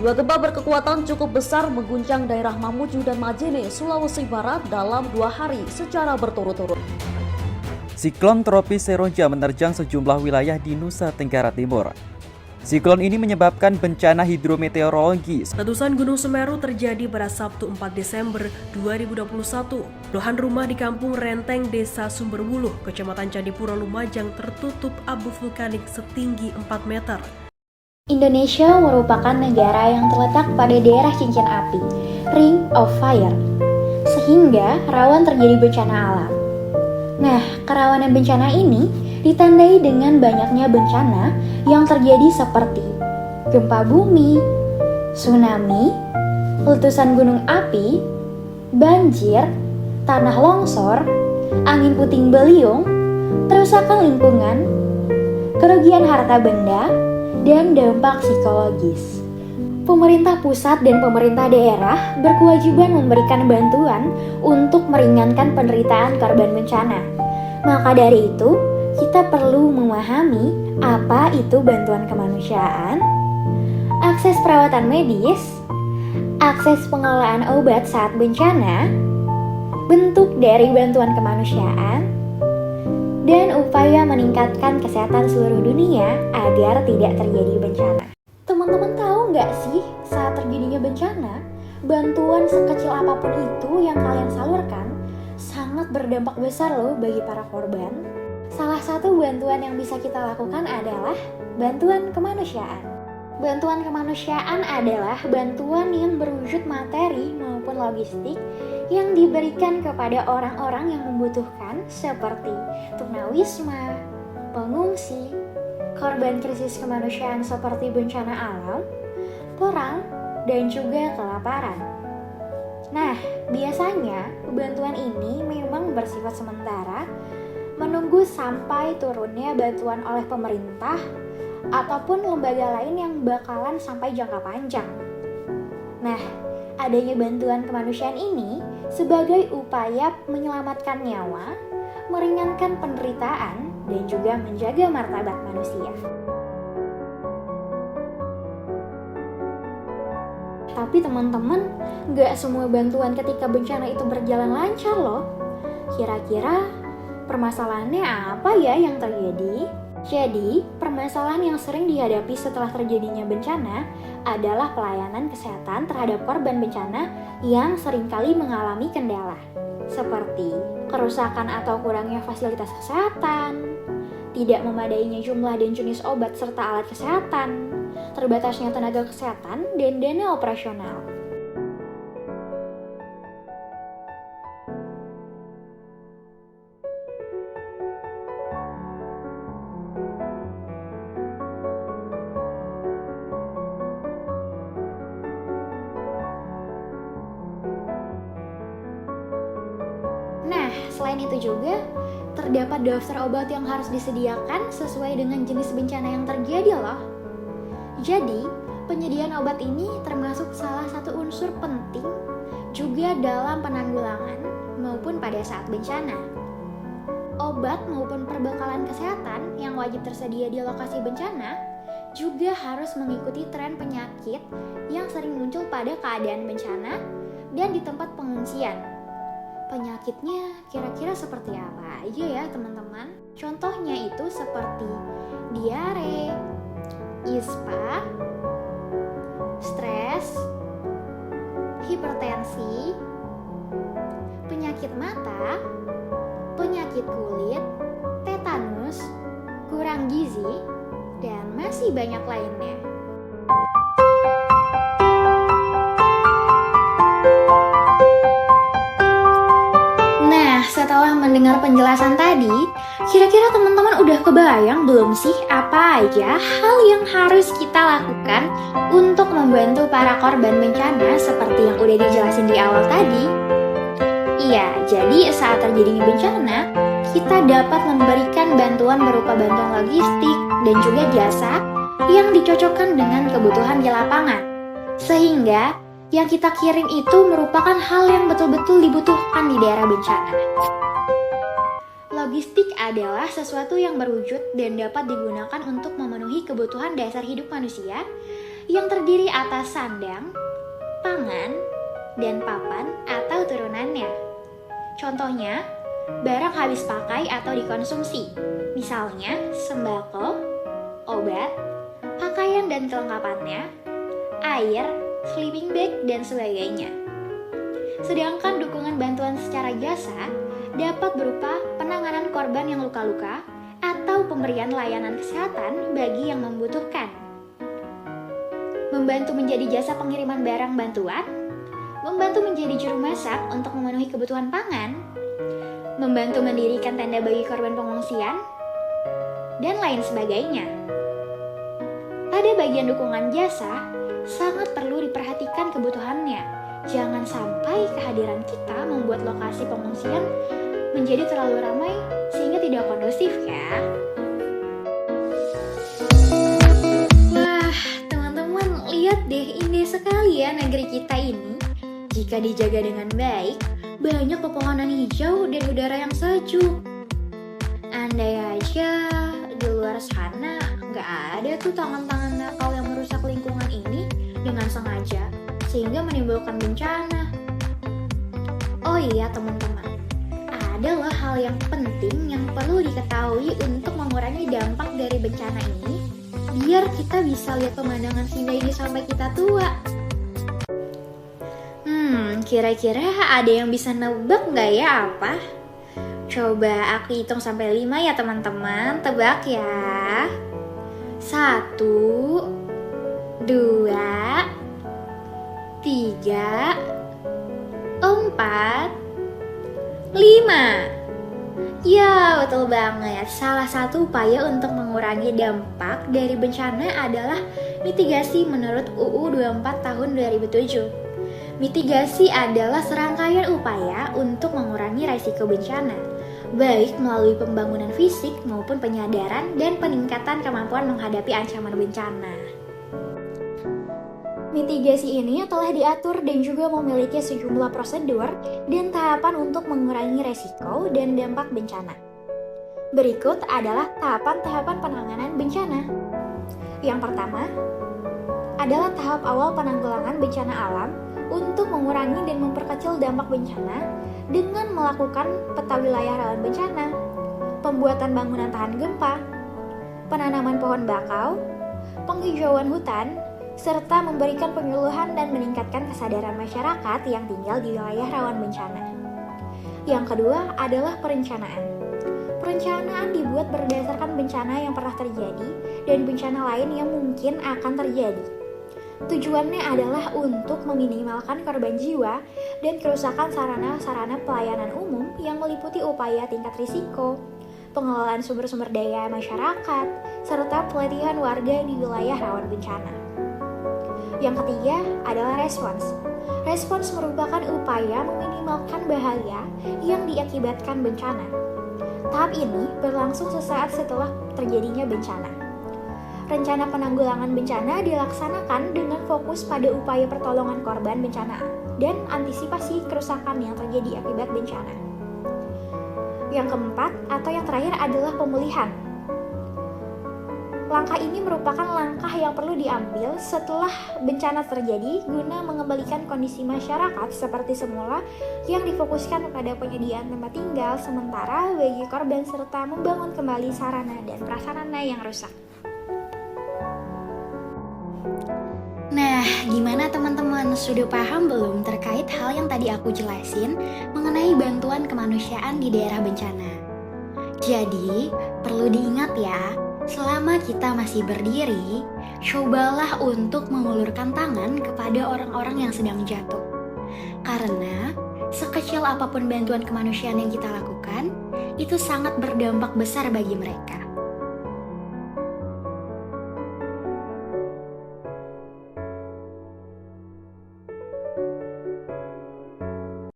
Dua gempa berkekuatan cukup besar mengguncang daerah Mamuju dan Majene, Sulawesi Barat dalam 2 hari secara berturut-turut. Siklon tropis Seroja menerjang sejumlah wilayah di Nusa Tenggara Timur. Siklon ini menyebabkan bencana hidrometeorologi. Letusan Gunung Semeru terjadi pada Sabtu 4 Desember 2021. Puluhan rumah di kampung Renteng, Desa Sumberwuluh, Kecamatan Candipuro, Lumajang tertutup abu vulkanik setinggi 4 meter. Indonesia merupakan negara yang terletak pada daerah cincin api, Ring of Fire, sehingga rawan terjadi bencana alam. Nah, kerawanan bencana ini ditandai dengan banyaknya bencana yang terjadi seperti gempa bumi, tsunami, letusan gunung api, banjir, tanah longsor, angin puting beliung, kerusakan lingkungan, kerugian harta benda, dan dampak psikologis. Pemerintah pusat dan pemerintah daerah berkewajiban memberikan bantuan untuk meringankan penderitaan korban bencana. Maka dari itu, kita perlu memahami apa itu bantuan kemanusiaan, akses perawatan medis, akses pengelolaan obat saat bencana, bentuk dari bantuan kemanusiaan, dan upaya meningkatkan kesehatan seluruh dunia agar tidak terjadi bencana. Teman-teman tahu nggak sih, saat terjadinya bencana, bantuan sekecil apapun itu yang kalian salurkan sangat berdampak besar loh bagi para korban. Salah satu bantuan yang bisa kita lakukan adalah bantuan kemanusiaan. Bantuan kemanusiaan adalah bantuan yang berwujud materi maupun logistik yang diberikan kepada orang-orang yang membutuhkan seperti tunawisma, pengungsi, korban krisis kemanusiaan seperti bencana alam, perang, dan juga kelaparan. Nah, biasanya bantuan ini memang bersifat sementara, menunggu sampai turunnya bantuan oleh pemerintah ataupun lembaga lain yang bakalan sampai jangka panjang. Nah, adanya bantuan kemanusiaan ini sebagai upaya menyelamatkan nyawa, meringankan penderitaan, dan juga menjaga martabat manusia. Tapi teman-teman, gak semua bantuan ketika bencana itu berjalan lancar loh. Kira-kira permasalahannya apa ya yang terjadi? Jadi, permasalahan yang sering dihadapi setelah terjadinya bencana adalah pelayanan kesehatan terhadap korban bencana yang seringkali mengalami kendala, seperti kerusakan atau kurangnya fasilitas kesehatan, tidak memadainya jumlah dan jenis obat serta alat kesehatan, terbatasnya tenaga kesehatan, dan dana operasional. Nah, selain itu juga, terdapat daftar obat yang harus disediakan sesuai dengan jenis bencana yang terjadi loh. Jadi, penyediaan obat ini termasuk salah satu unsur penting juga dalam penanggulangan maupun pada saat bencana. Obat maupun perbekalan kesehatan yang wajib tersedia di lokasi bencana juga harus mengikuti tren penyakit yang sering muncul pada keadaan bencana dan di tempat pengungsian. Penyakitnya kira-kira seperti apa aja ya teman-teman? Contohnya itu seperti diare, ispa, stres, hipertensi, penyakit mata, penyakit kulit, tetanus, kurang gizi, dan masih banyak lainnya. Setelah mendengar penjelasan tadi, kira-kira teman-teman udah kebayang belum sih apa aja hal yang harus kita lakukan untuk membantu para korban bencana seperti yang udah dijelasin di awal tadi? Iya, jadi saat terjadinya bencana, kita dapat memberikan bantuan berupa bantuan logistik dan juga jasa yang dicocokkan dengan kebutuhan di lapangan. Sehingga yang kita kirim itu merupakan hal yang betul-betul dibutuhkan di daerah bencana. Logistik adalah sesuatu yang berwujud dan dapat digunakan untuk memenuhi kebutuhan dasar hidup manusia yang terdiri atas sandang, pangan, dan papan atau turunannya. Contohnya, barang habis pakai atau dikonsumsi, misalnya sembako, obat, pakaian dan kelengkapannya, air, sleeping bag, dan sebagainya. Sedangkan dukungan bantuan secara jasa dapat berupa penanganan korban yang luka-luka atau pemberian layanan kesehatan bagi yang membutuhkan. Membantu menjadi jasa pengiriman barang bantuan, membantu menjadi juru masak untuk memenuhi kebutuhan pangan, membantu mendirikan tenda bagi korban pengungsian, dan lain sebagainya. Pada bagian dukungan jasa, sangat perlu diperhatikan kebutuhannya. Jangan sampai kehadiran kita membuat lokasi pengungsian menjadi terlalu ramai sehingga tidak kondusif ya. Wah, teman-teman, lihat deh, indah sekali ya negeri kita ini. Jika dijaga dengan baik, banyak pepohonan hijau dan udara yang sejuk. Andai aja di luar sana nggak ada tuh tangan-tangan nakal yang merusak lingkungan ini dengan sengaja, sehingga menimbulkan bencana. Oh iya teman-teman, ada loh hal yang penting yang perlu diketahui untuk mengurangi dampak dari bencana ini, biar kita bisa lihat pemandangan indah ini sampai kita tua. Kira-kira ada yang bisa nebak nggak ya apa? Coba aku hitung sampai 5 ya teman-teman, tebak ya. 1, 2, 3, 4, 5. Ya, betul banget. Salah satu upaya untuk mengurangi dampak dari bencana adalah mitigasi menurut UU 24 tahun 2007. Mitigasi adalah serangkaian upaya untuk mengurangi risiko bencana, baik melalui pembangunan fisik maupun penyadaran dan peningkatan kemampuan menghadapi ancaman bencana. Mitigasi ini telah diatur dan juga memiliki sejumlah prosedur dan tahapan untuk mengurangi risiko dan dampak bencana. Berikut adalah tahapan-tahapan penanganan bencana. Yang pertama adalah tahap awal penanggulangan bencana alam untuk mengurangi dan memperkecil dampak bencana dengan melakukan peta wilayah rawan bencana, pembuatan bangunan tahan gempa, penanaman pohon bakau, penghijauan hutan, serta memberikan penyuluhan dan meningkatkan kesadaran masyarakat yang tinggal di wilayah rawan bencana. Yang kedua adalah perencanaan. Perencanaan dibuat berdasarkan bencana yang pernah terjadi dan bencana lain yang mungkin akan terjadi. Tujuannya adalah untuk meminimalkan korban jiwa dan kerusakan sarana-sarana pelayanan umum yang meliputi upaya tingkat risiko, pengelolaan sumber-sumber daya masyarakat, serta pelatihan warga di wilayah rawan bencana. Yang ketiga adalah respons. Respons merupakan upaya meminimalkan bahaya yang diakibatkan bencana. Tahap ini berlangsung sesaat setelah terjadinya bencana. Rencana penanggulangan bencana dilaksanakan dengan fokus pada upaya pertolongan korban bencana dan antisipasi kerusakan yang terjadi akibat bencana. Yang keempat atau yang terakhir adalah pemulihan. Langkah ini merupakan langkah yang perlu diambil setelah bencana terjadi guna mengembalikan kondisi masyarakat seperti semula yang difokuskan pada penyediaan tempat tinggal sementara bagi korban serta membangun kembali sarana dan prasarana yang rusak. Nah, gimana teman-teman? Sudah paham belum terkait hal yang tadi aku jelasin mengenai bantuan kemanusiaan di daerah bencana? Jadi, perlu diingat ya, selama kita masih berdiri, cobalah untuk mengulurkan tangan kepada orang-orang yang sedang jatuh. Karena, sekecil apapun bantuan kemanusiaan yang kita lakukan, itu sangat berdampak besar bagi mereka.